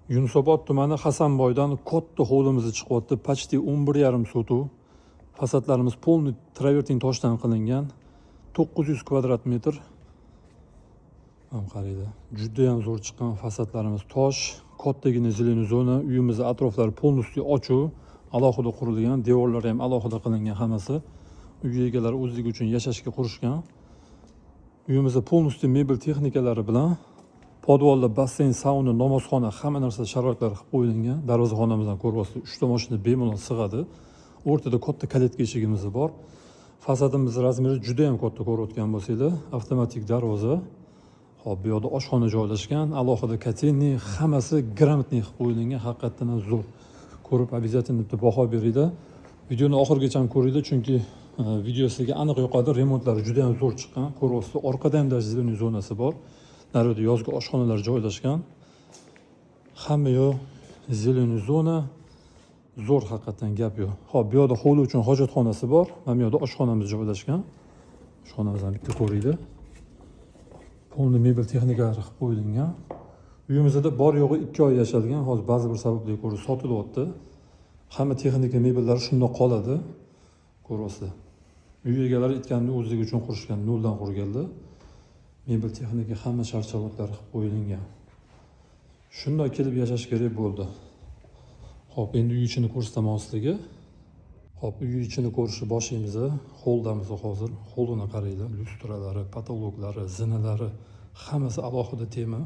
Yunusobod tumani Hasanboydan katta hovlimiz chiqyapti. Почти 11,5 sotu. Fasadlarimiz полный travertin toshdan qilingan. 900 kvadrat metr. Ham qaraydi. Juda ham zo'r chiqqan fasadlarimiz tosh, kattagina zелёный zona, uyimizning atroflari полностью ochiq, alohida qurilgan, devorlari ham alohida qilingan hammasi. Uy egalari o'zligi uchun yashashga qurishgan. Uyimizda полностью mebel texnikalari bilan podvolda basseyn, sauna, namozxona, hamma narsa sharoitlari qilib qo'yilgan. Darvozaxonamizdan ko'ryapsiz, 3 ta mashina bemalol sig'adi. O'rtada katta kalitka eshigimiz bor. Fasadimiz razmeri juda ham katta ko'rayotgan bo'lsanglar, avtomatik darvoza. Hop, bu yerda oshxona joylashgan, alohida kotelniy, hammasi gрамотный qilib qo'yilgan, haqiqatan ham zo'r. Ko'rib обязательно bitta baho beringlar. Videoni oxirigacha ko'ringlar, chunki video sizga aniq yoqadi. Remontlari juda ham zo'r chiqqan. Ko'ryapsiz, orqada ham zелёный zonasi bor. Naryoqda yozgi oshxonalar joylashgan. Hamma yoq zелёный zona. Zo'r haqiqatan gap yo'q. Xo'p, bu yerda hovli uchun hojatxonasi bor. Mana bu yerda oshxonamiz joylashgan. Oshxonamizni bitta ko'ringlar. Polni mebel texnikalari qilib qo'yilgan. Uyimizda bor yo'g'i 2 oy yashalgan. Hozir ba'zi bir sabablarga ko'ra sotilyapti. Hamma texnika mebellari shundoq qoladi. Ko'ryapsiz. Uy egalari aytganidek o'zligi uchun qurishgan, noldan qurganlar. Mebel texnika hamma shart-sharoitlari qilib qo'yilgan. Shunday kelib yashash kerak bo'ldi. Xo'p, endi uy ichini ko'rsataman sizlarga. Xo'p, uy ichini ko'rishni boshlaymiz. Holdamiz hozir. Holdini qaranglar, lyustralari, patologlari, zinalari, hammasi alohida tema.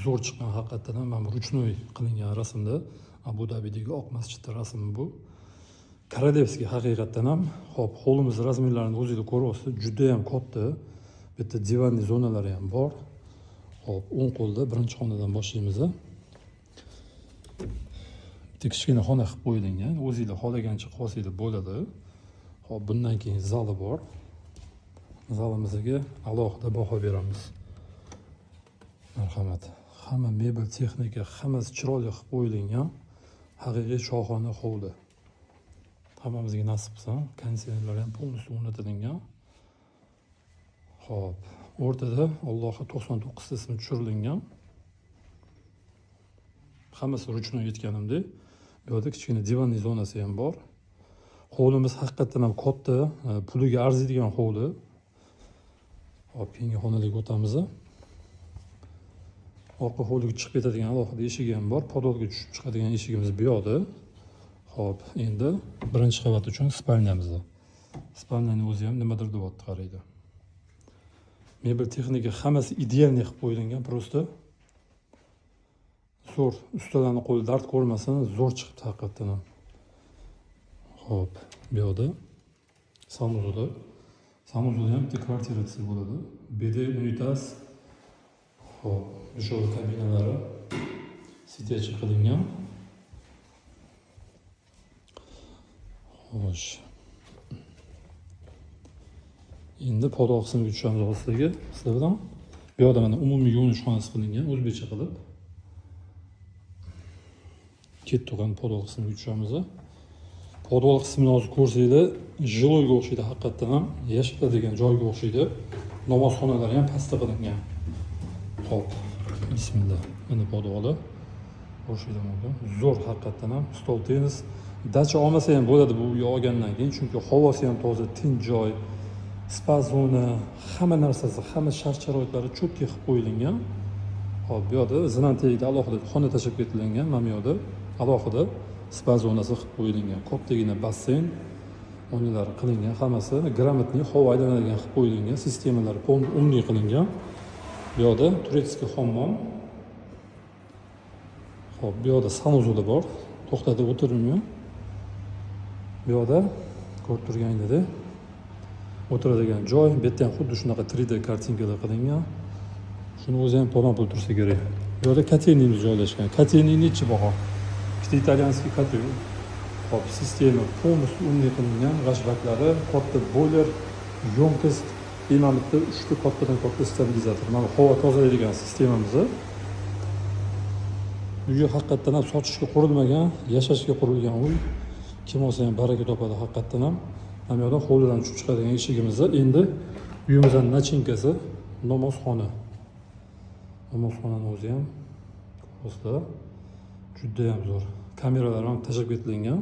Zo'r chiqqan haqiqatan ham. Mana ruchnoy qilingan rasmda. Abu Dabidagi oq masjidda rasmi bu. Korolevskiy haqiqatan ham. Xo'p, hovlimiz razmerlarini o'zingizlar ko'ryapsiz, juda ham katta. Bitta divanli zonalari ham bor. Xo'p, o'ng qo'lda birinchi xonadan boshlaymiz. Kichkina xona qilib qo'yilgan. O'zingizlar xohlagancha qolsanglar bo'ladi. Xo'p, bundan keyin zali bor. Zalimizga alohida baho beramiz. Marhamat. Hamma mebel texnika, hammasi chiroyli qilib qo'yilgan. Haqiqiy shohona hovli. Hammamizga nasib qilsa, konditsionerlar ham полностью o'rnatilgan. Xo'p, o'rtada Allohga 99 ta ismi tushirilgan. Hammasi ruchnoy aytganimdek. Bu yerda kichkina divanli zonasi ham bor. Hovlimiz haqiqatan ham katta, puliga arziydigan hovli. Hop, keyingi xonalarga o'tamiz. Orqa hovliga chiqib ketadigan alohida eshigi ham bor. Podolga tushib chiqadigan eshigimiz bu yoqda. Hop, endi birinchi qavat uchun spalnyamiz. Spalnyani o'zi ham nimadir deyapti, qaraydi. Mebel texnika hammasi idealniy qilib qo'yilgan, prosta. Zo'r, ustalarning qo'li dard ko'rmasin, zo'r chiqibdi haqiqatan ham. Hop, bu yoqda sanuzda. Sanuzda ham bitta kvartira desa bo'ladi. BD unitaz. Hop, shu kabinalari sityachi qilingan. Xo'sh. Endi podol qismiga tushamiz hozirga. Sizlar bilan bu yoqda mana umumiy yuvinish xonasi qilingan, o'zbekcha qilib. Ketgan podol qismiga tushamiz. Podol qismini hozir ko'rsanglar, jiloyga o'xshaydi haqiqatan ham, yashiladigan joyga o'xshaydi. Namozxonalari ham pastda qilingan. Hop, bismillah. Mana podoli. O'xshaydi mumkin. Zo'r haqiqatan ham, stol tennis. Dacha olmasa ham bo'ladi bu uy olgandan keyin, chunki havosi ham toza, tinch joy. Spa zona, hamma narsasi, hamma shart-sharoitlari cho'tki qilib qo'yilgan. Hop, bu yerda zinantagida alohida xona tashib ketilgan, mana bu yerda alohida spa zonasi qilib qo'yilgan. Kattagina basseyn, oynalari qilingan, hammasi грамотный, havo aylanadigan qilib qo'yilgan, sistemalari umniy qilingan. Bu yerda turetskiy hammom. Hop, bu yerda sanuzuli bor. To'xtatib o'tirilmayman. Bu yerda ko'rib turganingizdek o'tiradigan joy, bu yerda ham xuddi shunaqa 3D kartinkalar qilingan. Shuni o'zi ham pul tursa kerak. Bu yerda kotelniyimiz joylashgan. Kotelniy nechi baho? Ikkita italyanskiy kotel. Hop, sistema полностью umniy qilingan, g'ashbaklari, katta boiler, yo'nkost, mana bitta 3 ta kattadan katta stabilizator. Mana havo tozalaydigan sistemamiz. Uyi haqiqatan ham sotishga qurilmagan, yashashga qurilgan uy. Kim olsa ham baraka topadi haqiqatan ham. Mana bu yerda hovlidan tushib chiqadigan eshigimiz. Endi uyimizning nachinkasi namozxona. Namozxonani o'zi ham ko'rsatdi. Juda ham zo'r. Kameralar ham tashlab ketilgan.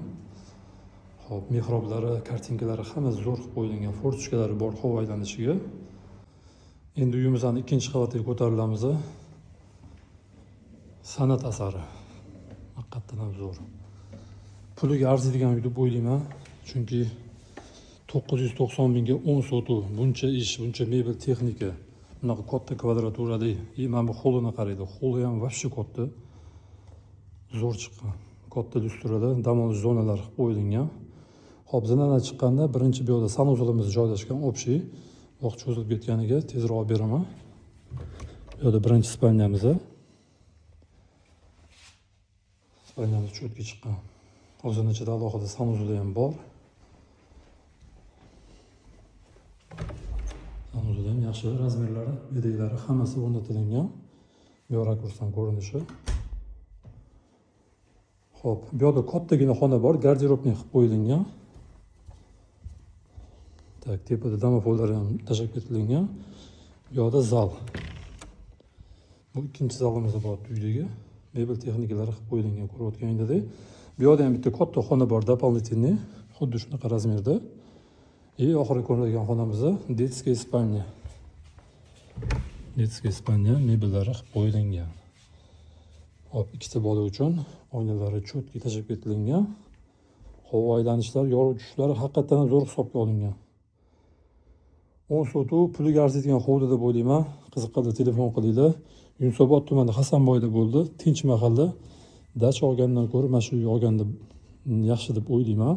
Hop, mehroblari, kartinkalari hammasi zo'r qilib qo'yilgan. Fortichkalari bor havo aylanishiga. Endi uyimizning ikkinchi qavatiga ko'tarilamiz. San'at asari. Haqiqatan ham zo'r. Puliga arziydigan uy deb o'ylayman. Chunki 990 mingga 10 sotu, buncha ish, buncha mebel texnika, bunaqa katta kvadraturali. Mana bu holini qaraydi. Holi ham vobshe katta. Zo'r chiqqan. Katta lyustrada dam olish zonalari qilib qo'yilgan. Hop, zinadan chiqqanda birinchi bu yerda sanuzolimiz joylashgan, общий. Vaqt cho'zilib ketganiga tezroq beraman. Bu yerda birinchi spalnyamiz. Spalnyamiz cho'tga chiqqan. O'zining ichida alohida sanuzoli ham bor. Sanuzoli ham yaxshi, razmerlari, bedaklari hammasi o'rnatilgan. Bu rakursdan ko'rinishi. Hop, bu yerda kattagina xona bor, garderobni qilib qo'yilgan. Tak, tepada domofonlar ham tashlab ketilgan. Bu yerda zal. Bu ikkinchi zalimiz bor uydagi. Mebel texnikalari qilib qo'yilgan, ko'rayotganingizday. Bu yerda ham bitta katta xona bor, дополнительный, xuddi shunaqa razmerda. Oxirgi ko'radigan xonamiz детская spalnya. Детская spalnya mebellari qilib qo'yilgan. Hop, ikkita bola uchun oynalari cho'tga tashlab ketilgan. Havo aylanishlar, yorug' tushishlari haqiqatan zo'r hisobga olingan. 10 sotu puliga arziydigan hovli deb o'ylayman. Qiziqadi, telefon qilinglar. Yunusobod tumani Hasanboyda bo'ldi, tinch mahalla. Dacha olgandan ko'ra mana shu uyga olganda yaxshi deb o'ylayman.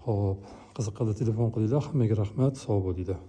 Hop, qiziqadi, telefon qilinglar. Hammaga rahmat, sog' bo'linglar.